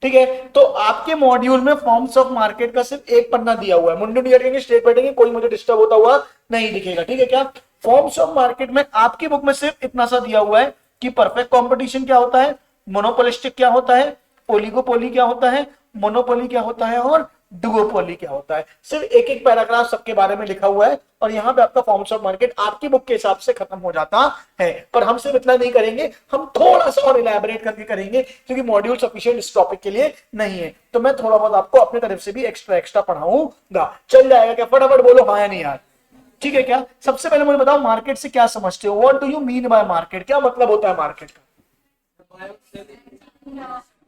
ठीक है, तो आपके मॉड्यूल में फॉर्म्स ऑफ मार्केट का सिर्फ एक पन्ना दिया हुआ है, मुंडू नहीं करेंगे, स्ट्रेट बैठेंगे, कोई मुझे डिस्टर्ब होता हुआ नहीं दिखेगा, ठीक है क्या। फॉर्म्स ऑफ मार्केट में आपकी बुक में सिर्फ इतना सा दिया हुआ है कि परफेक्ट कंपटीशन क्या होता है, मोनोपोलिस्टिक क्या होता है, ओलिगोपोली क्या होता है, मोनोपोली क्या होता है और डुओपोली क्या होता है। सिर्फ एक एक पैराग्राफ सबके बारे में लिखा हुआ है और यहाँ पे आपका फॉर्म्स ऑफ मार्केट आपकी बुक के हिसाब से खत्म हो जाता है। पर हम सिर्फ इतना नहीं करेंगे, हम थोड़ा सा और इलैबोरेट करके करेंगे क्योंकि मॉड्यूल सफिशिएंट इस टॉपिक के लिए नहीं है, तो मैं थोड़ा बहुत आपको अपनी तरफ से भी एक्स्ट्रा पढ़ाऊंगा। चल जाएगा क्या, फटाफट बोलो हाँ या नहीं यार, ठीक है क्या। सबसे पहले मुझे बताओ मार्केट से क्या समझते हो, what do you mean by market, क्या मतलब होता है मार्केट का।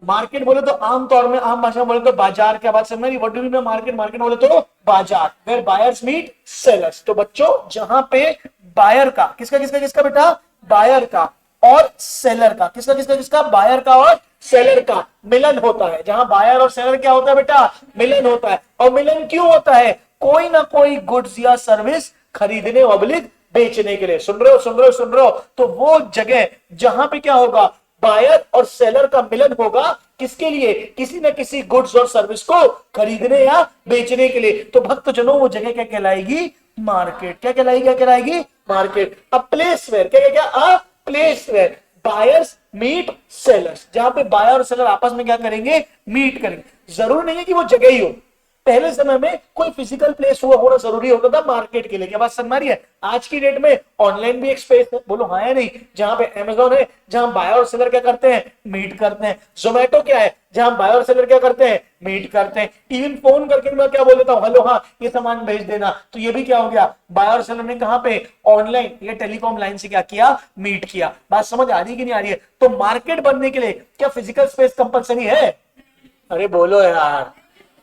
मार्केट बोले तो आमतौर में आम भाषा में बोले तो बाजार, क्या बात समझ रही, what do you mean market, market बोले तो बाजार, वेयर बायर्स मीट सेलर्स। तो बच्चों जहां पे बायर का किसका किसका किसका बेटा, बायर का और सेलर का, किसका किसका किसका, बायर का और सेलर का मिलन होता है, जहां बायर और सेलर क्या होता है बेटा, मिलन होता है। और मिलन क्यों होता है, कोई ना कोई गुड्स या सर्विस खरीदने ऑब्लिक बेचने के लिए। सुन रहे हो सुन रहे हो सुन रहे हो, तो वो जगह जहां पे क्या होगा, बायर और सेलर का मिलन होगा, किसके लिए, किसी न किसी गुड्स और सर्विस को खरीदने या बेचने के लिए। तो भक्तजनों वो जगह क्या कहलाएगी, मार्केट। क्या कहलाएगी, क्या कहलाएगी, मार्केट। अ प्लेस वेयर, क्या क्या, a place where buyers meet sellers, जहां पे बायर और सेलर आपस में क्या करेंगे, मीट करेंगे। जरूर नहीं है कि वो जगह ही हो, पहले समय में कोई फिजिकल प्लेस हुआ होना जरूरी होता था मार्केट के लिए, क्या बात समझ रही है। आज की डेट में ऑनलाइन भी एक स्पेस है, बोलो हाँ या नहीं, जहां पे अमेज़न है, जहां बायर और सेलर क्या करते हैं, मीट करते हैं। जोमेटो क्या है, जहां बायर और सेलर क्या करते हैं, मीट करते हैं। इवन फोन करके मैं क्या बोल देता हूं, हेलो हाँ ये सामान भेज देना, तो ये भी क्या हो गया, बायर और सेलर ने कहां पे, ऑनलाइन या टेलीकॉम लाइन से क्या किया, मीट किया। बात समझ आ रही है कि नहीं आ रही है। तो मार्केट बनने के लिए क्या फिजिकल स्पेस कंपलसरी है, अरे बोलो यार।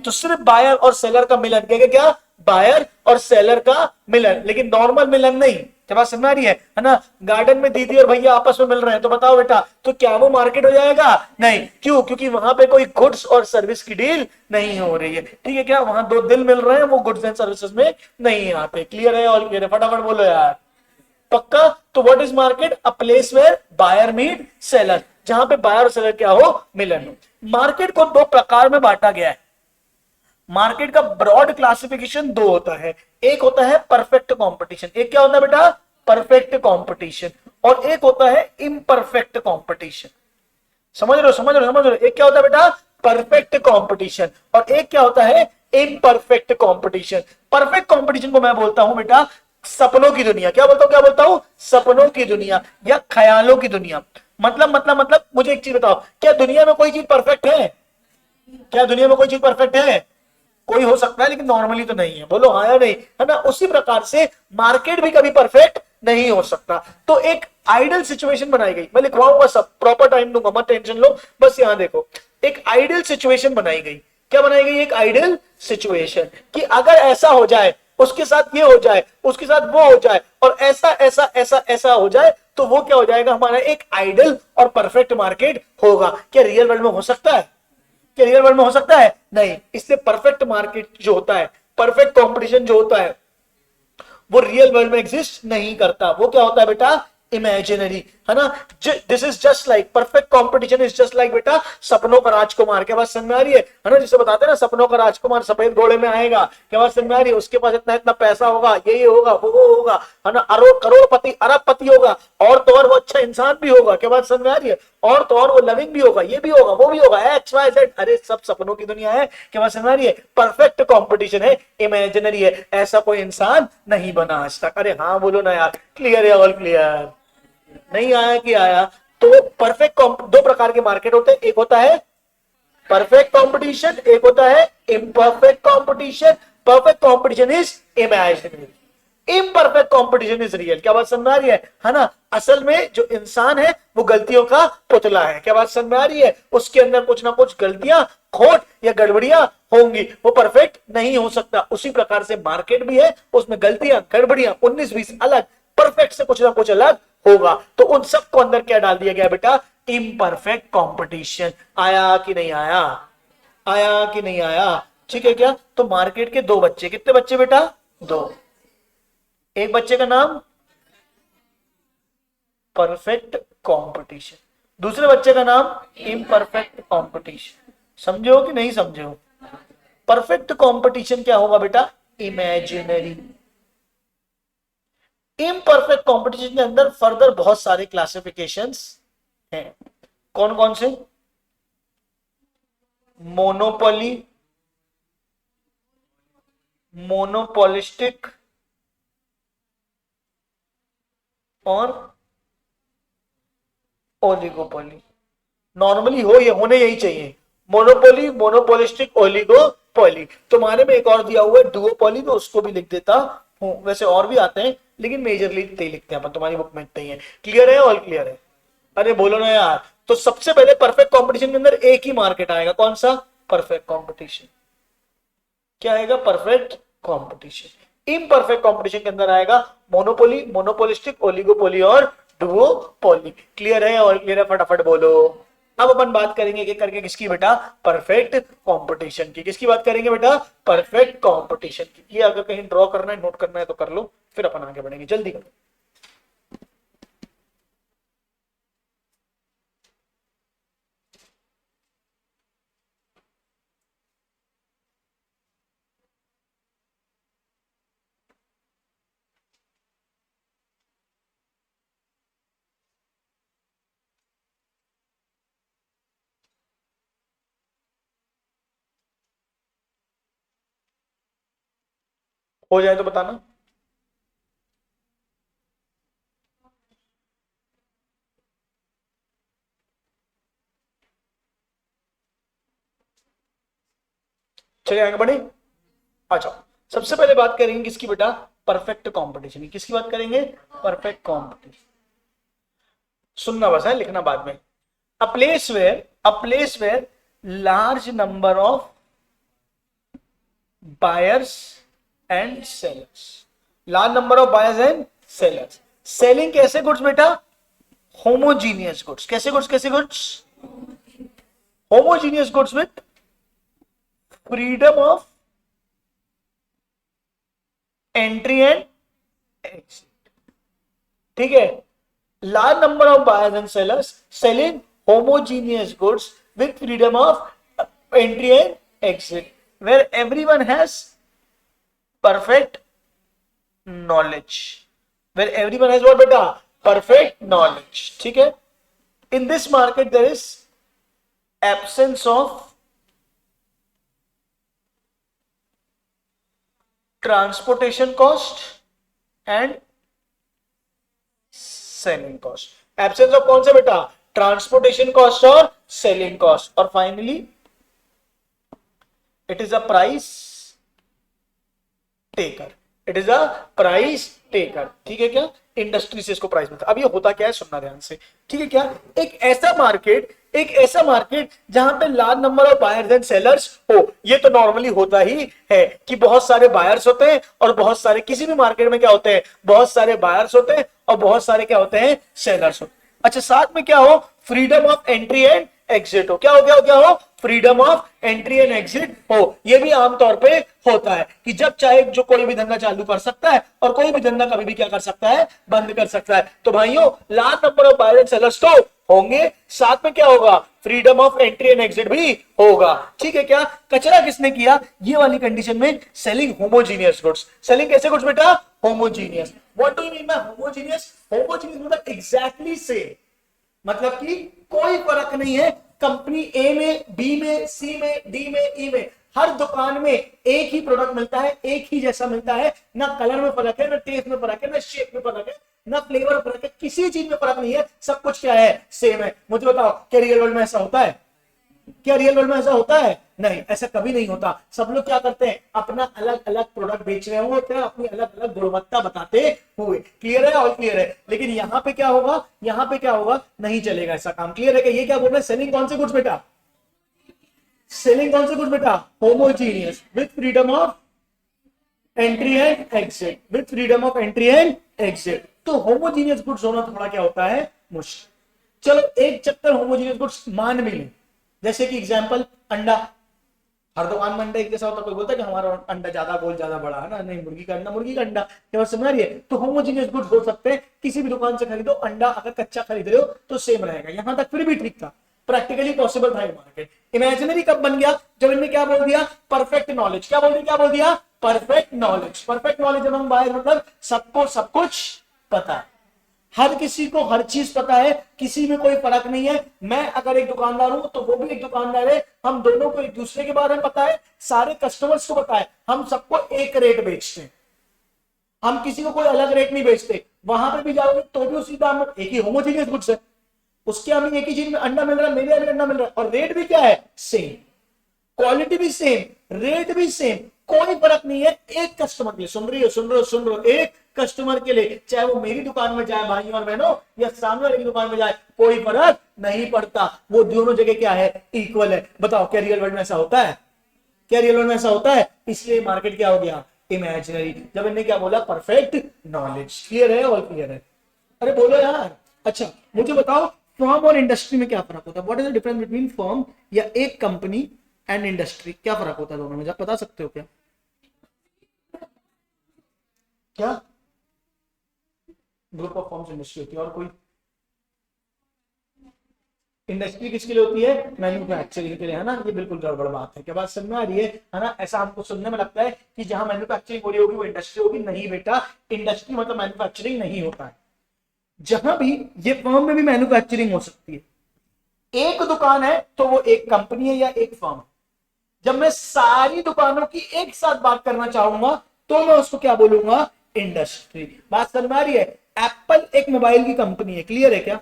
तो सिर्फ बायर और सेलर का मिलन, क्या क्या, बायर और सेलर का मिलन, लेकिन नॉर्मल मिलन नहीं। क्या बात समझ आ रही है ना। गार्डन में दीदी और भैया आपस में मिल रहे हैं, तो बताओ बेटा, तो क्या वो मार्केट हो जाएगा, नहीं। क्यों, क्योंकि वहां पे कोई गुड्स और सर्विस की डील नहीं हो रही है, ठीक है क्या। वहां दो दिल मिल रहे हैं, वो गुड्स एंड सर्विसेज में नहीं आते। क्लियर है, ऑल क्लियर है, फटाफट बोलो यार, पक्का। तो what is market, a place where buyer meet seller, जहां पे बायर और सेलर क्या हो, मिलन हो। मार्केट को दो प्रकार में बांटा गया है। मार्केट का ब्रॉड क्लासिफिकेशन दो होता है, एक होता है परफेक्ट कंपटीशन, एक क्या होता है बेटा, परफेक्ट कंपटीशन, और एक होता है इम्परफेक्ट कंपटीशन। समझ रहे हो समझ रहे हो समझ रहे हो। एक क्या होता है बेटा, परफेक्ट कंपटीशन, और एक क्या होता है, इम्परफेक्ट कंपटीशन। परफेक्ट कंपटीशन को मैं बोलता हूं बेटा सपनों की दुनिया। क्या बोलता हूं, क्या बोलता हूं, सपनों की दुनिया या ख्यालों की दुनिया। मतलब मुझे एक चीज बताओ, क्या दुनिया में कोई चीज परफेक्ट है, क्या दुनिया में कोई चीज परफेक्ट है, कोई हो सकता है लेकिन नॉर्मली तो नहीं है, बोलो हाँ या नहीं, है ना। उसी प्रकार से मार्केट भी कभी परफेक्ट नहीं हो सकता। तो एक आइडियल सिचुएशन बनाई गई, मैं लिखवाऊंगा सब, प्रॉपर टाइम दूंगा, मत टेंशन लो, बस यहां देखो। एक आइडियल सिचुएशन बनाई गई, क्या बनाई गई, एक आइडियल सिचुएशन कि अगर ऐसा हो जाए, उसके साथ ये हो जाए, उसके साथ वो हो जाए, और ऐसा ऐसा ऐसा ऐसा हो जाए, तो वो क्या हो जाएगा, हमारा एक आइडियल और परफेक्ट मार्केट होगा। क्या रियल वर्ल्ड में हो सकता है, क्या रियल वर्ल्ड में हो सकता है, नहीं। इसलिए परफेक्ट मार्केट जो होता है, परफेक्ट कंपटीशन जो होता है, वो रियल वर्ल्ड में एग्जिस्ट नहीं करता। वो क्या होता है बेटा, इमेजिनरी, है ना। This is just like perfect competition is just like बेटा सपनों का राजकुमार। क्या बात समझ में आ रही है ना। जिसे बताते हैं ना सपनों का राजकुमार सफेद घोड़े में आएगा, क्या बात समझ में आ रही है। उसके पास इतना इतना पैसा होगा, ये होगा वो होगा, है ना, करोड़पति अरबपति होगा, और तो और वो अच्छा इंसान भी होगा। क्या बात समझ में आ रही है। और तो और वो लविंग भी होगा, ये भी होगा वो भी होगा, एक्स वाई जेड, अरे सब सपनों की दुनिया है। क्या बात समझ में आ रही है। परफेक्ट कंपटीशन है, इमेजिनरी है, ऐसा कोई इंसान नहीं बना आज तक। अरे हाँ बोलो ना यार, क्लियर है, ऑल क्लियर, नहीं आया कि आया। तो परफेक्ट दो प्रकार के मार्केट होते हैं, एक होता है परफेक्ट कंपटीशन, एक होता है imperfect competition. Perfect competition is imaginary, imperfect competition is real. क्या बात समझ में आ रही है ना। असल में जो इंसान है वो गलतियों का पुतला है। क्या बात समझ में आ रही है। उसके अंदर कुछ ना कुछ गलतियां, खोट या गड़बड़ियां होंगी, वो परफेक्ट नहीं हो सकता। उसी प्रकार से मार्केट भी है, उसमें गलतियां, गड़बड़ियां 19-20 अलग, परफेक्ट से कुछ ना कुछ अलग होगा। तो उन सबको अंदर क्या डाल दिया गया बेटा, इम्परफेक्ट कंपटीशन। आया कि नहीं आया, आया कि नहीं आया, ठीक है क्या। तो मार्केट के दो बच्चे, कितने बच्चे बेटा, दो। एक बच्चे का नाम परफेक्ट कंपटीशन, दूसरे बच्चे का नाम इम्परफेक्ट कंपटीशन। समझे हो कि नहीं समझे हो? परफेक्ट कंपटीशन क्या होगा बेटा? इमेजिनरी। इम्परफेक्ट कंपटीशन के अंदर फर्दर बहुत सारे क्लासिफिकेशंस हैं। कौन कौन से? मोनोपोली, मोनोपोलिस्टिक और ओलिगोपोली। नॉर्मली हो ये होने यही चाहिए, मोनोपोली, मोनोपोलिस्टिक, ओलिगोपोली। तुम्हारे में एक और दिया हुआ है डुओपोली, तो उसको भी लिख देता हूं। वैसे और भी आते हैं लेकिन मेजरली इतने ही लिखते हैं अपन, तुम्हारी बुक में इतने ही है। क्लियर है? ऑल क्लियर है? अरे बोलो ना यार। तो सबसे पहले परफेक्ट कंपटीशन के अंदर एक ही मार्केट आएगा, कौन सा? Perfect competition. क्या आएगा? Perfect competition. इम्परफेक्ट कंपटीशन के अंदर आएगा मोनोपोली, मोनोपोलिस्टिक, ओलिगोपोली और डुओपोली। क्लियर है? और क्लियर है? फटाफट बोलो। अब अपन बात करेंगे एक करके किसकी बेटा? परफेक्ट कंपटीशन की। किसकी बात करेंगे बेटा? परफेक्ट कंपटीशन की। ये अगर कहीं ड्रॉ करना है, नोट करना है तो कर लो, फिर अपन आगे बढ़ेंगे। जल्दी करो। हो जाए तो बताना। चलिए आगे बढ़े। अच्छा, सबसे पहले बात करेंगे किसकी बेटा? परफेक्ट कंपटीशन की। किसकी बात करेंगे? Perfect competition. सुनना बस है, लिखना बाद में। A place where large number of buyers and sellers. Large number of buyers and sellers. Selling कैसे गुड्स बेटा? Homogeneous goods. कैसे गुड्स? कैसे goods? Homogeneous goods with freedom of entry and exit. ठीक है? large number of buyers and sellers selling homogeneous goods with freedom of entry and exit, where everyone has perfect knowledge. Where everyone has what beta? Perfect knowledge. ठीक है? In this market there is absence of transportation cost and selling cost. Absence of कौन सा बेटा? Transportation cost और selling cost. और finally it is a price taker. It is a price taker. ठीक है क्या? इंडस्ट्री से इसको प्राइस मिलता है। अब ये होता क्या है, सुनना ध्यान से। ठीक है क्या? एक ऐसा मार्केट जहां पे large number of buyers and sellers हो। ये तो नॉर्मली होता ही है कि बहुत सारे बायर्स होते हैं और बहुत सारे, किसी भी मार्केट में क्या होते हैं? बहुत सारे बायर्स होते हैं और बहुत सारे क्या होते हैं? सेलर्स होते हैं। अच्छा, साथ में क्या हो? Freedom of entry and exit हो। क्या हो? क्या हो? Freedom of entry and exit हो। ये भी आमतौर पे होता है कि जब चाहे जो कोई भी धंधा चालू कर सकता है और कोई भी धंधा कभी भी क्या कर सकता है? बंद कर सकता है। तो भाइयों, large number of buyers and sellers तो होंगे, साथ में क्या होगा? Freedom of entry and exit भी होगा। ठीक है क्या? कचरा किसने किया? ये वाली कंडीशन में सेलिंग होमोजीनियस गुड्स। सेलिंग कैसे गुड्स बेटा? Homogeneous. What do you mean by homogeneous? Homogeneous मतलब एग्जैक्टली सेम, मतलब कि कोई फर्क नहीं है कंपनी ए में, बी में, सी में, डी में, ई में। हर दुकान में एक ही प्रोडक्ट मिलता है, एक ही जैसा मिलता है। ना कलर में फर्क है, ना टेस्ट में फर्क है, ना शेप में फर्क है, ना फ्लेवर में फर्क है। किसी चीज में फर्क नहीं है, सब कुछ क्या है? सेम है। मुझे बताओ, क्या रियल वर्ल्ड में ऐसा होता है? क्या रियल वर्ल्ड में ऐसा होता है? नहीं, ऐसा कभी नहीं होता। सब लोग क्या करते हैं? अपना अलग अलग प्रोडक्ट बेच रहे होते हैं, अपनी अलग अलग गुणवत्ता बताते हुए। क्लियर है? और क्लियर है? लेकिन यहाँ पे क्या होगा? यहाँ पे क्या होगा? नहीं चलेगा ऐसा काम। क्लियर है? कि ये क्या बोल रहे हैं? सेलिंग कौन से गुड्स बेटा? सेलिंग कौन से गुड्स बेटा? Homogeneous with freedom of entry and exit. With freedom of entry and exit. तो होमोजीनियस गुड्स होना थोड़ा क्या होता है? मुश्किल। चलो एक चक्कर होमोजीनियस गुड्स मान भी लें, जैसे कि एग्जांपल अंडा। हर दुकान में अंडा एक जैसा होता है। कोई बोलता है कि हमारा अंडा ज्यादा गोल ज्यादा बड़ा है ना, नहीं, मुर्गी का अंडा मुर्गी का अंडा। क्या बात समझ रही है? तो होमोजीनियस गुड्स हो सकते हैं। किसी भी दुकान से खरीदो अंडा, अगर कच्चा खरीद रहे हो तो सेम रहेगा। यहां तक फिर भी ठीक था। प्रैक्टिकली पॉसिबल था ये मार्केट। इमेजिनरी कब बन गया? जब इनने क्या बोल दिया? Perfect knowledge. क्या बोल दिया? Perfect knowledge. परफेक्ट नॉलेज जब हम बाहर मतलब सबको सब कुछ पता है, हर किसी को हर चीज पता है, किसी में कोई फर्क नहीं है। मैं अगर एक दुकानदार हूं तो वो भी एक दुकानदार है, हम दोनों को एक दूसरे के बारे में पता है, सारे कस्टमर्स को पता है, हम सबको एक रेट बेचते हैं, हम किसी को कोई अलग रेट नहीं बेचते। वहां पे भी जाओगे तो भी उसी दाम में, एक ही होमोजेनियस गुड्स है, उसके हमें एक ही चीज में अंडा मिल रहा है, मेरे यहाँ भी अंडा मिल रहा है, और रेट भी क्या है? सेम, क्वालिटी भी सेम, रेट भी सेम, कोई फर्क नहीं है। एक कस्टमर के लिए, सुन रहे हो, एक कस्टमर के लिए, चाहे वो मेरी दुकान में जाए भाई और बहनों, या सामने वाले की दुकान में जाए, कोई फर्क नहीं पड़ता, वो दोनों जगह क्या है? इक्वल है। बताओ क्या रियल वर्ल्ड में ऐसा होता है? क्या रियल वर्ल्ड में ऐसा होता है? इसलिए मार्केट क्या हो गया? इमेजिनरी। जब इन्हें क्या बोला? Perfect knowledge. क्लियर है? और क्लियर है? अरे बोलो यार। अच्छा मुझे बताओ, फर्म और इंडस्ट्री में क्या फर्क होता है? What is the difference between firm या एक कंपनी एंड इंडस्ट्री? क्या फर्क होता है दोनों में? आप बता सकते हो क्या? क्या ग्रुप ऑफ फर्म्स इंडस्ट्री होती है, और कोई? इंडस्ट्री किसके लिए होती है? मैन्युफैक्चरिंग के लिए, है ना? ये बिल्कुल गड़बड़ बात है। क्या बात समझ में आ रही है ना? ऐसा हमको सुनने में लगता है कि जहां मैन्युफैक्चरिंग हो रही होगी वो इंडस्ट्री होगी। नहीं बेटा, इंडस्ट्री मतलब मैन्युफैक्चरिंग नहीं होता है। जहां भी ये फर्म में भी मैन्युफैक्चरिंग हो सकती है, एक दुकान है तो वो एक कंपनी है या एक फर्म है। जब मैं सारी दुकानों की एक साथ बात करना चाहूंगा तो मैं उसको क्या बोलूंगा? इंडस्ट्री। बात समझ में आ रही है? एप्पल एक मोबाइल की कंपनी है, क्लियर है क्या?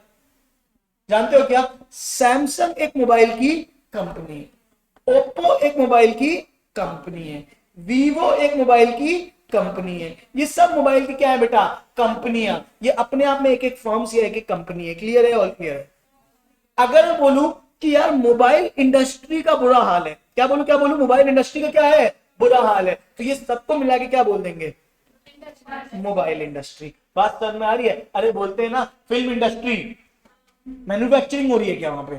जानते हो क्या? सैमसंग एक मोबाइल की कंपनी है, ओप्पो एक मोबाइल की कंपनी है, वीवो एक मोबाइल की कंपनी है। ये सब मोबाइल की क्या है बेटा? कंपनियां। ये अपने आप में एक एक फर्म्स या एक एक कंपनी है। क्लियर है? और क्लियर है? अगर मैं बोलूं कि यार मोबाइल इंडस्ट्री का बुरा हाल है, क्या बोलूं मोबाइल इंडस्ट्री का क्या है? बुरा हाल है, तो ये सबको मिला के क्या बोल देंगे? Mobile industry. बात समझ में आ रही है? अरे बोलते हैं ना फिल्म इंडस्ट्री, मैन्युफैक्चरिंग हो रही है क्या वहां पे?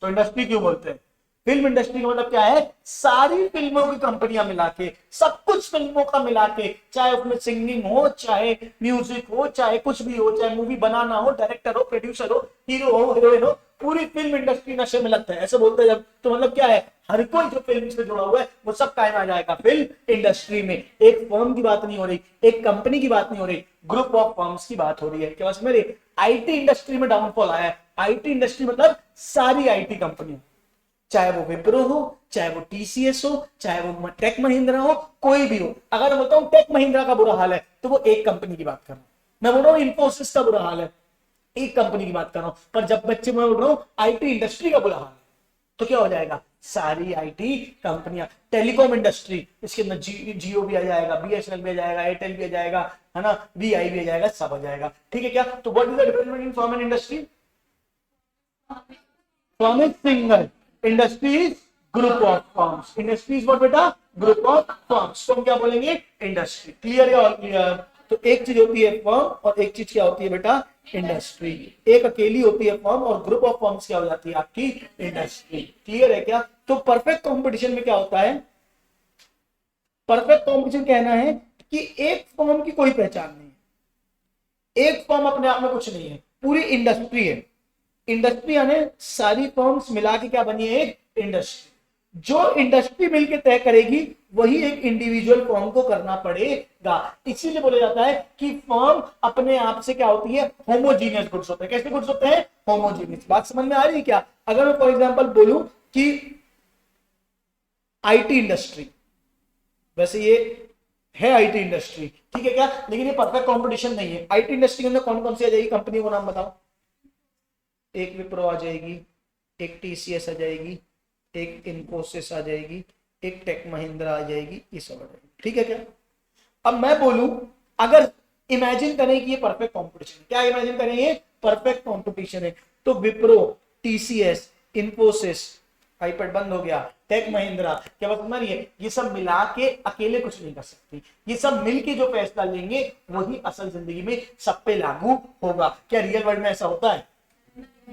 तो इंडस्ट्री क्यों बोलते हैं? फिल्म इंडस्ट्री का मतलब क्या है? सारी फिल्मों की कंपनियां मिला के, सब कुछ फिल्मों का मिला के, चाहे उसमें सिंगिंग हो, चाहे म्यूजिक हो, चाहे कुछ भी हो, चाहे मूवी बनाना हो, डायरेक्टर हो, प्रोड्यूसर हो, हीरो हो, हीरोइन हो, पूरी फिल्म इंडस्ट्री नशे में लगता है। ऐसे बोलते हैं जब, तो मतलब क्या है? हर कोई जो फिल्म से जुड़ा हुआ है वो सब टाइम आ जाएगा फिल्म इंडस्ट्री में। एक फर्म की बात नहीं हो रही, एक कंपनी की बात नहीं हो रही, ग्रुप ऑफ फर्म्स की बात हो रही है। क्या बस मेरे आईटी इंडस्ट्री में डाउनफॉल आया है? आईटी इंडस्ट्री मतलब सारी आईटी कंपनी, चाहे वो विप्रो हो, चाहे वो टीसीएस हो, चाहे वो टेक महिंद्रा हो, कोई भी हो। अगर मैं बोलता हूं टेक महिंद्रा का बुरा हाल है तो वो एक कंपनी की बात कर रहा हूं। मैं बोल रहा हूं इंफोसिस का बुरा हाल है, एक कंपनी की बात कर रहा हूं। पर जब बच्चे मैं बोल रहा हूं आईटी इंडस्ट्री का बुरा हाल है, तो क्या हो जाएगा? सारी आईटी कंपनियां। टेलीकॉम इंडस्ट्री, इसके अंदर जियो भी आ जाएगा, बीएसएनएल भी आ जाएगा, एयरटेल भी आ जाएगा, है ना, वीआई भी आ जाएगा, सब आ जाएगा। ठीक है क्या? तो what is the difference between firm and industry? Firm is single, industry is group of firms. Industry is what बेटा? Group of firms. तो हम क्या बोलेंगे? इंडस्ट्री। क्लियर है? और क्लियर? तो एक चीज होती है फर्म और एक चीज क्या होती है बेटा? इंडस्ट्री। एक अकेली होती है फर्म और ग्रुप ऑफ फर्म्स क्या हो जाती है? आपकी इंडस्ट्री। क्लियर है क्या? तो परफेक्ट कंपटीशन में क्या होता है? परफेक्ट कंपटीशन कहना है कि एक फर्म की कोई पहचान नहीं है, एक फर्म अपने आप में कुछ नहीं है, पूरी इंडस्ट्री है। इंडस्ट्री यानी सारी फर्म्स मिला के क्या बनी है? एक इंडस्ट्री। जो इंडस्ट्री मिलकर तय करेगी वही एक इंडिविजुअल फर्म को करना पड़ेगा। इसीलिए बोला जाता है कि फर्म अपने आप से क्या होती है? होमोजीनियस गुड्स होते हैं। कैसे गुड्स होते हैं? होमोजीनियस। बात समझ में आ रही है क्या? अगर मैं फॉर एग्जांपल बोलूं कि आईटी इंडस्ट्री, वैसे ये है आईटी इंडस्ट्री, ठीक है क्या? लेकिन ये परफेक्ट कंपटीशन नहीं है। आईटी इंडस्ट्री के अंदर कौन कौन सी आ जाएगी कंपनी को नाम बताओ? एक विप्रो आ जाएगी, एक टीसीएस आ जाएगी, एक इन्फोसिस आ जाएगी, एक टेक महिंद्रा आ जाएगी, ये सब आ जाएगी। ठीक है क्या? अब मैं बोलूं, अगर इमेजिन करें कि ये परफेक्ट कंपटीशन है, क्या इमेजिन करें ये परफेक्ट कंपटीशन है, तो विप्रो, टीसीएस, इन्फोसिस, आईपैड बंद हो गया, टेक महिंद्रा, क्या बात समझ रही है? ये सब मिला के अकेले कुछ नहीं कर सकती। ये सब मिलके जो फैसला लेंगे वही असल जिंदगी में सब पे लागू होगा। क्या रियल वर्ल्ड में ऐसा होता है?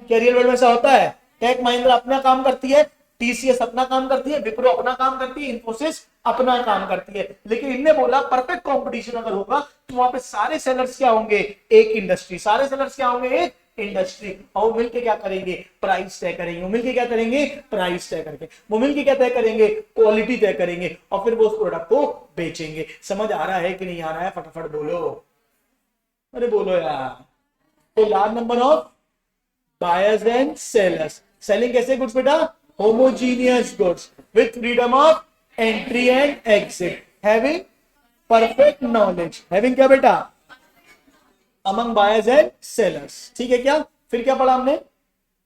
क्या रियल वर्ल्ड में ऐसा होता है? टेक महिंद्रा अपना काम करती है, टीसीएस अपना काम करती है, विप्रो अपना काम करती है, इन्फोसिस अपना काम करती है। लेकिन इनने बोला परफेक्ट कंपटीशन अगर होगा तो वहां पे सारे सेलर्स क्या होंगे? एक इंडस्ट्री। सारे सेलर्स क्या होंगे? एक इंडस्ट्री, और वो मिलके क्या करेंगे, प्राइस तय करेंगे। वो मिलके क्या करेंगे, प्राइस तय करके, वो मिलके क्या तय करेंगे, क्वालिटी तय करेंगे, और फिर वो उस प्रोडक्ट को बेचेंगे। समझ आ रहा है कि नहीं आ रहा है, फटाफट बोलो, अरे बोलो यार। तो large number of buyers and sellers, selling कैसे गुड्स बेटा, homogeneous goods with freedom of entry and exit, having perfect knowledge, having क्या बेटा, अमंग बायर्स एंड सेलर्स। ठीक है क्या, फिर क्या पढ़ा हमने,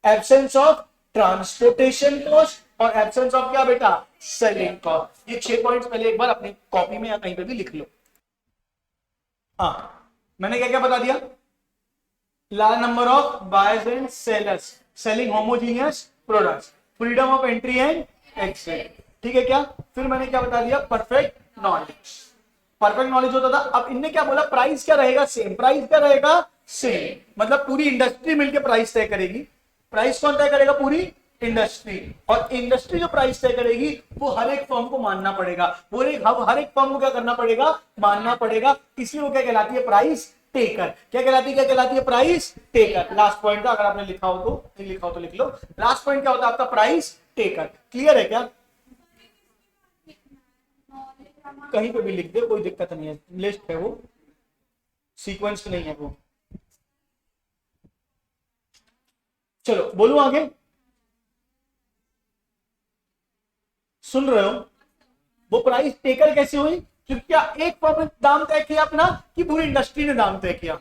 एब्सेंस ऑफ ट्रांसपोर्टेशन कॉस्ट और एब्सेंस ऑफ क्या बेटा, सेलिंग कॉस्ट। ये 6 पॉइंट्स पहले एक बार अपनी कॉपी में या कहीं पे भी लिख लो। हाँ, मैंने क्या क्या बता दिया, large number of buyers and sellers, selling homogeneous products, freedom of entry and exit. ठीक है क्या, फिर मैंने क्या बता दिया, परफेक्ट नॉलेज, परफेक्ट नॉलेज होता था। अब इनने क्या बोला, प्राइस क्या रहेगा, सेम, प्राइस क्या रहेगा, सेम, मतलब पूरी इंडस्ट्री मिलकर प्राइस तय करेगी। प्राइस कौन तय करेगा, पूरी इंडस्ट्री, और इंडस्ट्री जो प्राइस तय करेगी वो हर एक फर्म को मानना पड़ेगा, हर एक फर्म को क्या करना पड़ेगा, मानना पड़ेगा। इसलिए वो क्या कहलाती है, प्राइस टेकर। क्या कहलाती है, क्या कहलाती है, प्राइस टेकर। लास्ट पॉइंट था, अगर आपने लिखा हो तो, नहीं लिखा हो तो लिख लो। लास्ट पॉइंट क्या होता है आपका, प्राइस टेकर। क्लियर है क्या, कहीं पे भी लिख दे कोई दिक्कत नहीं है, लिस्ट है वो, सीक्वेंस नहीं है वो। चलो बोलूं आगे, सुन रहे हो, वो प्राइस टेकर कैसे हुई, क्योंकि क्या एक फर्म ने दाम तय किया अपना, कि पूरी इंडस्ट्री ने दाम तय किया।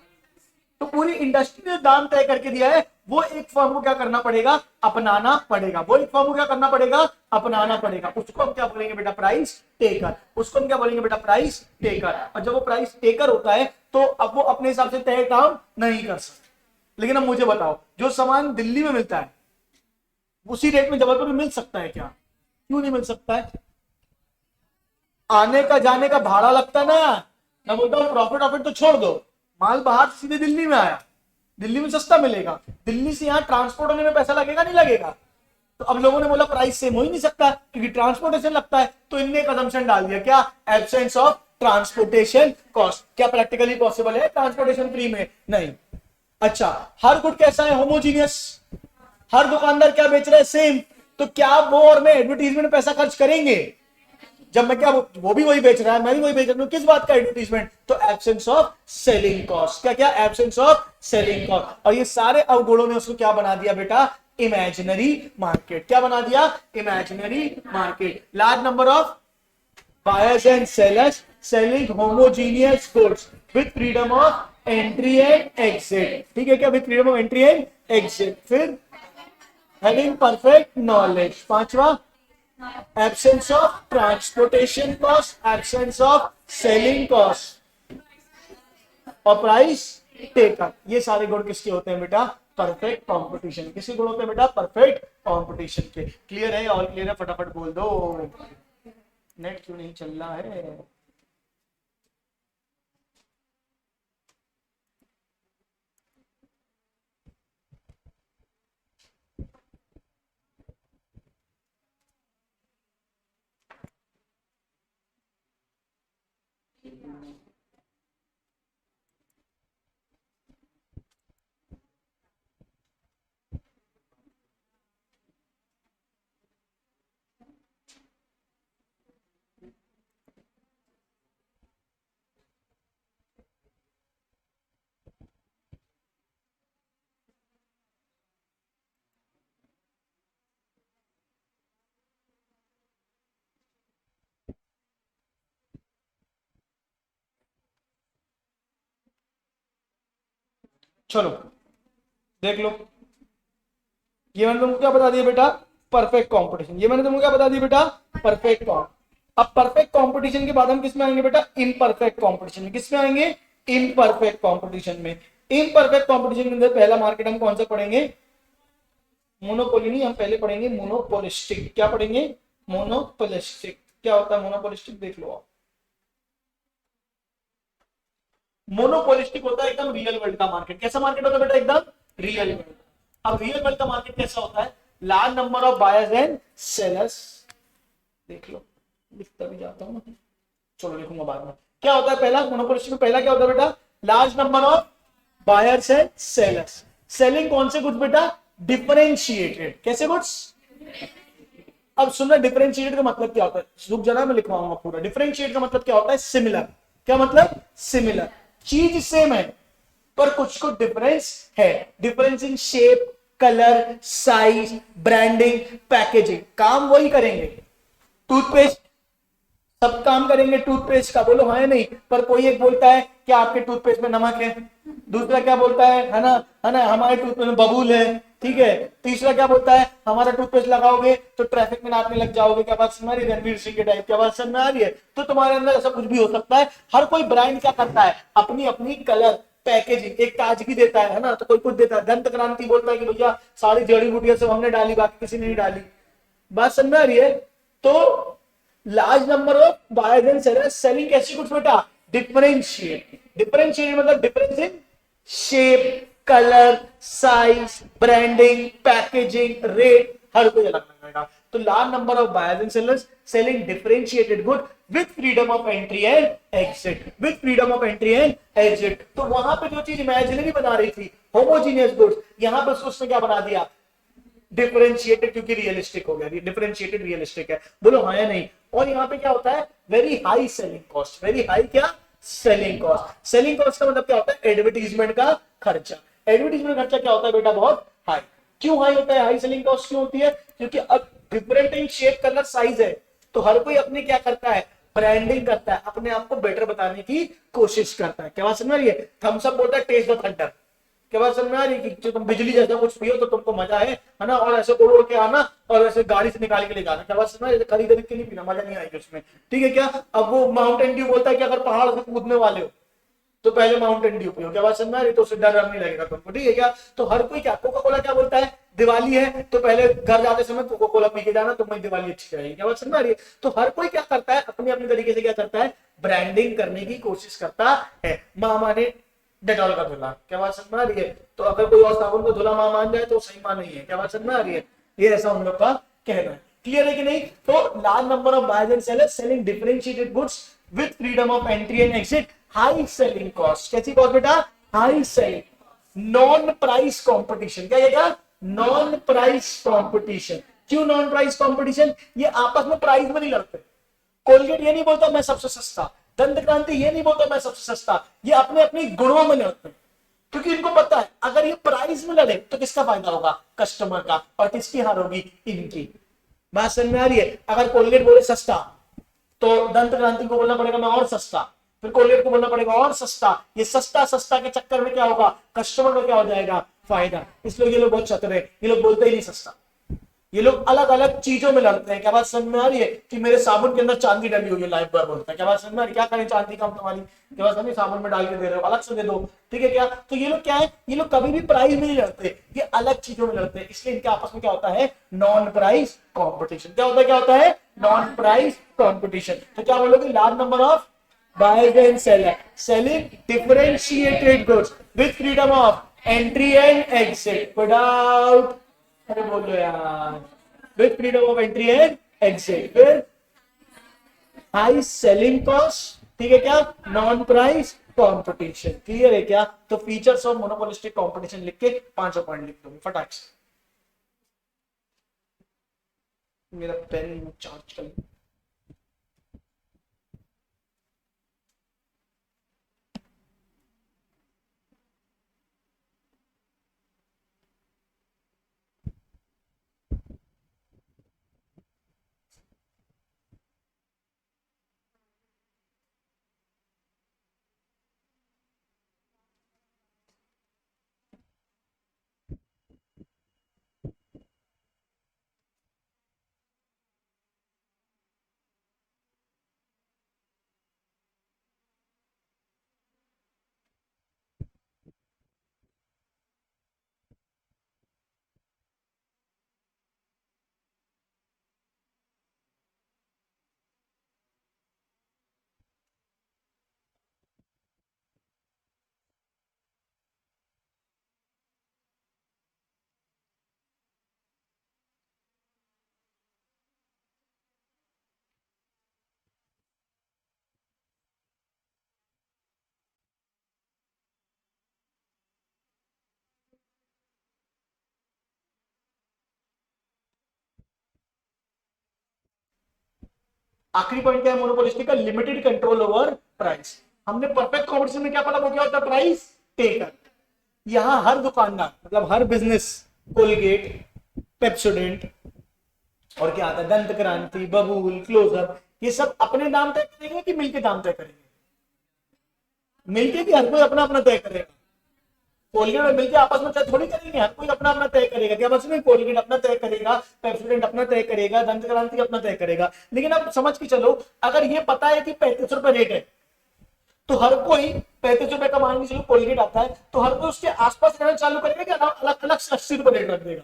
तो पूरी इंडस्ट्री ने दाम तय करके दिया है, वो एक फर्म को क्या करना पड़ेगा, अपनाना पड़ेगा, वो एक फर्म को क्या करना पड़ेगा, अपनाना पड़ेगा। उसको हम क्या बोलेंगे बेटा, प्राइस टेकर। उसको हम क्या बोलेंगे बेटा, प्राइस टेकर। और जब वो प्राइस टेकर होता है तो अब वो अपने हिसाब से तय काम नहीं कर सकते। लेकिन अब मुझे बताओ, जो सामान दिल्ली में मिलता है उसी रेट में जबलपुर में मिल सकता है क्या, क्यों नहीं मिल सकता है, आने का जाने का भाड़ा लगता है ना। मैं बोलता हूँ प्रॉफिट तो छोड़ दो, माल बाहर से सीधे दिल्ली में आया, दिल्ली में सस्ता मिलेगा, दिल्ली से यहाँ ट्रांसपोर्ट होने में पैसा लगेगा, नहीं लगेगा। तो अब लोगों ने बोला प्राइस सेम हो ही नहीं सकता क्योंकि ट्रांसपोर्टेशन लगता है, तो इनने एक assumption डाल दिया, क्या, एब्सेंस ऑफ ट्रांसपोर्टेशन कॉस्ट। क्या प्रैक्टिकली पॉसिबल है ट्रांसपोर्टेशन फ्री में, नहीं। अच्छा, हर गुड कैसा है, होमोजीनियस, हर दुकानदार क्या बेच रहा है, सेम। तो क्या वो और मैं एडवर्टीजमेंट में पैसा खर्च करेंगे, जब मैं क्या, वो भी वही बेच रहा है, मैं भी वही बेच रहा हूं, किस बात का एडवर्टीजमेंट, तो एब्सेंस ऑफ सेलिंग कॉस्ट। क्या क्या, एब्सेंस ऑफ सेलिंग कॉस्ट। और ये सारे अवगुणों ने उसको क्या बना दिया बेटा, इमेजिनरी मार्केट। क्या बना दिया, imaginary market. Large number of buyers and sellers selling homogeneous goods with freedom of entry and exit. ठीक है क्या, with freedom of entry and exit. फिर हैविंग परफेक्ट नॉलेज। पांचवा, absence of transportation cost, absence of selling cost और price taker. ये सारे गुण किसके होते हैं बेटा, परफेक्ट कंपटीशन। किसके गुण होते हैं बेटा, परफेक्ट कंपटीशन के। क्लियर है, और क्लियर है, फटाफट बोल दो, नेट क्यों नहीं चल रहा है। चलो देख लो, ये मैंने तुमको क्या बता दिया बेटा, परफेक्ट कंपटीशन। ये मैंने तुमको क्या बता दिया बेटा, परफेक्ट कॉम्प। अब परफेक्ट कंपटीशन के बाद हम किस में आएंगे बेटा, इनपरफेक्ट कंपटीशन में। किस में आएंगे, इनपरफेक्ट कंपटीशन में। इनपरफेक्ट कंपटीशन के अंदर पहला मार्केट हम कौन सा पढ़ेंगे, मोनोपोली नहीं, हम पहले पढ़ेंगे मोनोपोलिस्टिक। क्या पढ़ेंगे, मोनोपोलिस्टिक। क्या होता है मोनोपोलिस्टिक, देख लो आप। मोनोपोलिस्टिक होता है एकदम रियल वर्ल्ड का मार्केट। कैसा मार्केट होता है बेटा, एकदम रियल वर्ल्ड। अब रियल वर्ल्ड का मार्केट कैसा होता है, large number of buyers and sellers. देख लो, लिखता भी जाता हूं, चलो लिखूंगा बाद में। क्या होता है पहला, मोनोपोलिस्टिक में पहला क्या होता है बेटा, large number of buyers and sellers. Selling कौन से गुड्स बेटा? डिफरेंशिएटेड। कैसे गुड्स? अब सुनना, डिफरेंशिएट का मतलब क्या होता है, रुक जाना मैं लिखवाऊंगा पूरा। डिफरेंशिएट का मतलब क्या होता है? सिमिलर। क्या मतलब? सिमिलर। चीज सेम है पर कुछ कुछ डिफरेंस है। Difference in shape, colour, size, branding, packaging. काम वही करेंगे। टूथपेस्ट, सब काम करेंगे टूथपेस्ट का, बोलो हाँ या नहीं। पर कोई एक बोलता है कि आपके टूथपेस्ट में नमक है, दूसरा क्या बोलता है ना, है ना, हमारे टूथपेस्ट में बबूल है, ठीक है। तीसरा क्या बोलता है, हमारा टूथपेस्ट लगाओगे तो ट्रैफिक में नाचने लग जाओगे। क्या बात सुन रही है? रणवीर सिंह के टाइप क्या बात समझ में आ रही है? तो तुम्हारे अंदर ऐसा कुछ भी हो सकता है। हर कोई ब्रांड क्या करता है, अपनी अपनी कलर, पैकेजिंग, एक ताजगी देता है ना, तो कोई कुछ देता है। दंत क्रांति बोलता है कि भैया सारी जड़ी बूटियां सब हमने डाली, बाकी किसी ने नहीं डाली। बात समझ में आ रही है? तो large number of buyers and sellers selling कैसी गुड्स बेटा? डिफरेंशिएट। डिफरेंशिएट मतलब difference in shape, colour, size, branding, packaging, rate, हर कोई अलग लगेगा। तो large number of buyers and sellers selling differentiated good with freedom of entry and exit. With freedom of entry and exit. तो वहां पे जो चीज इमेजिनरी बना रही थी, होमोजीनियस गुड्स, यहां पर उसने क्या बना दिया? डिफरेंशिएटेड, क्योंकि रियलिस्टिक हो गया। डिफरेंशिएटेड रियलिस्टिक है, बोलो हाँ या नहीं। और यहाँ पे क्या होता है? Very high selling cost. Very high क्या? Selling cost. सेलिंग कॉस्ट का मतलब क्या होता है? एडवर्टीजमेंट का खर्चा। एडवर्टीजमेंट खर्चा क्या होता है बेटा? बहुत हाई। क्यों हाई होता है? हाई सेलिंग कॉस्ट क्यों होती है? क्योंकि अब different in shape, colour, size है, तो हर कोई अपने क्या करता है? ब्रांडिंग करता है, अपने आप को बेटर बताने की कोशिश करता है। क्या बात समझ रही है? थम्स अप बोलता है टेस्ट द थंडर। क्या बात समझ में आ रही है? कि जो तुम बिजली जैसा कुछ पियो तो तुमको मजा है ना, और ऐसे उड़ उड़ के आना और ऐसे गाड़ी से निकाल के ले जाना। क्या बात समझ में आ रही है? खरीद खरीद के नहीं पीना, मजा नहीं आएगी उसमें, ठीक है क्या? अब वो माउंटेन ड्यू बोलता है कि अगर पहाड़ से कूदने वाले हो तो पहले माउंटेन ड्यू पियो। क्या बात समझ में आ रही है? तो उससे डर नहीं लगेगा तुमको, ठीक है क्या? तो हर कोई क्या, कोका कोला क्या बोलता है? दिवाली है तो पहले घर जाते समय कोका कोला पी के जाना, तुम्हारी दिवाली अच्छी जाएगी। क्या बात समझ में आ रही है? तो हर कोई क्या करता है? अपनी अपनी तरीके से क्या करता है? ब्रांडिंग करने की कोशिश करता है। मामा ने डेटॉल का धुला। क्या बात समझ में आ रही है? तो अगर कोई और साबुन को धुला मां मान जाए तो सही मां नहीं है। क्या बात समझ में आ रही है? ये ऐसा उन लोग का कहना है। क्लियर है कि नहीं? तो large number of buyers and sellers selling differentiated goods with freedom of entry and exit, high selling cost. कैसी कॉस्ट बेटा? High selling. Non price competition. क्या क्या? Non price competition. क्यों नॉन प्राइस कंपटीशन? ये आपस में प्राइस में नहीं लड़ते। कोलगेट ये नहीं बोलता मैं सबसे सस्ता, दंत क्रांति ये नहीं बोलता मैं सबसे सस्ता, ये अपने अपने गुणों में लड़ते हैं। क्योंकि इनको पता है अगर ये प्राइस में लड़े तो किसका फायदा होगा? कस्टमर का। और किसकी हार होगी? इनकी। बात समझ में आ रही है? अगर कोलगेट बोले सस्ता तो दंत क्रांति को बोलना पड़ेगा मैं और सस्ता, फिर कोलगेट को बोलना पड़ेगा और सस्ता। ये सस्ता सस्ता के चक्कर में क्या होगा? कस्टमर को क्या हो जाएगा? फायदा। इसलिए ये लोग बहुत चतुर है, ये लोग बोलते ही नहीं सस्ता। ये लोग अलग अलग चीजों में लड़ते हैं। क्या बात समझ में आ रही है? कि मेरे साबुन के अंदर चांदी डली हुई है, लाइफ बॉय बोलता है। क्या बात समझ में आ रही है? क्या करें चांदी का हम तुम्हारी? क्या बात समझ? साबुन में डाल के दे रहे हो, अलग से दे दो, ठीक है क्या? तो ये लोग क्या है? ये लोग कभी भी प्राइस में नहीं लड़ते, ये अलग चीजों में लड़ते हैं। इसलिए इनके आपस में क्या होता है? Non price competition. क्या होता है? क्या होता है? Non price competition. तो क्या बोलोगे? Large number of buyers and seller selling differentiated goods with freedom of entry and exit without, अरे बोलो यार, with freedom of entry and exit, फिर हाई सेलिंग कॉस्ट, ठीक है क्या? Non price competition. क्लियर है क्या? तो फीचर्स ऑफ मोनोपोलिस्टिक कंपटीशन लिख के 5 पॉइंट लिख दूंगी फटाक से। मेरा पेन चार्ज कर। आखिरी पॉइंट क्या है मोनोपोलिस्टिक का? Limited control over price. हमने परफेक्ट कॉम्पिटिशन में क्या पढ़ा? वो क्या होता है? Price taker. यहां हर दुकानदार मतलब हर बिजनेस, कोलगेट, पेप्सोडेंट और क्या आता है, दंत क्रांति, बबूल, क्लोजअप, ये सब अपने दाम तय करेंगे कि मिलके दाम तय करेंगे? मिलके भी हर कोई अपना अपना तय करेगा। कोलगेट और मिलके आपस में तय थोड़ी करेंगे, हर कोई अपना अपना तय करेगा। क्या बस में कोलगेट अपना तय करेगा, पेप्सोडेंट अपना तय करेगा, दंत क्रांति अपना तय करेगा। लेकिन अब समझ के चलो, अगर ये पता है कि 35 रुपए रेट है, तो हर कोई 35 रुपए का मान लीजिए कोलगेट आता है, तो हर कोई उसके आसपास रहना चालू करेगा कि अलग अलग 80 रुपए रेट रख देगा?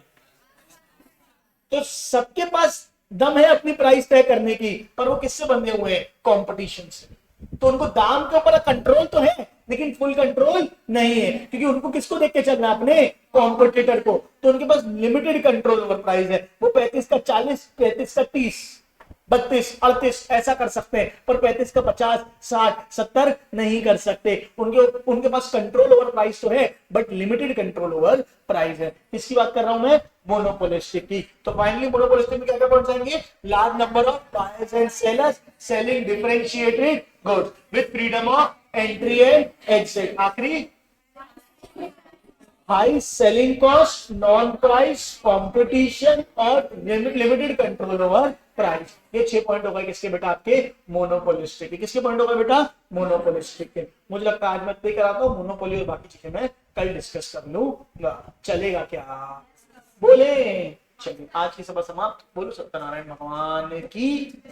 तो सबके पास दम है अपनी प्राइस तय करने की, पर वो किससे बंधे हुए हैं? कंपटीशन से। तो उनको दाम के ऊपर कंट्रोल तो है, लेकिन फुल कंट्रोल नहीं है, क्योंकि उनको किसको देख के चलना है? अपने कॉम्पिटिटर को। तो उनके पास लिमिटेड कंट्रोल ओवर प्राइस है। वो 35 का 40, 35 का 30, 32, 38 ऐसा कर सकते हैं, पर 35 का 50, 60, 70 नहीं कर सकते। उनके उनके पास कंट्रोल ओवर प्राइस तो है, but limited control over price है। किसकी बात कर रहा हूं मैं? मोनोपोलिस्टिक की। तो फाइनली मोनोपोलिस्टिक में क्या क्या पॉइंट्स आएंगे? Large number of buyers and sellers selling differentiated goods with freedom of entry and exit. आखिरी, high selling cost, non price competition और लिमिटेड कंट्रोल ओवर प्राइस। ये 6 पॉइंट होगा किसके बेटा? आपके मोनोपोलिस्टिक के। किसके पॉइंट होगा बेटा? मोनोपोलिस्टिक के। मुझे लगता है आज मैं तय कराता हूँ, मोनोपोली और बाकी चीजें मैं कल डिस्कस कर लूंगा। चलेगा क्या? बोले? चलिए आज की सभा समाप्त। बोलो सत्यनारायण भगवान की।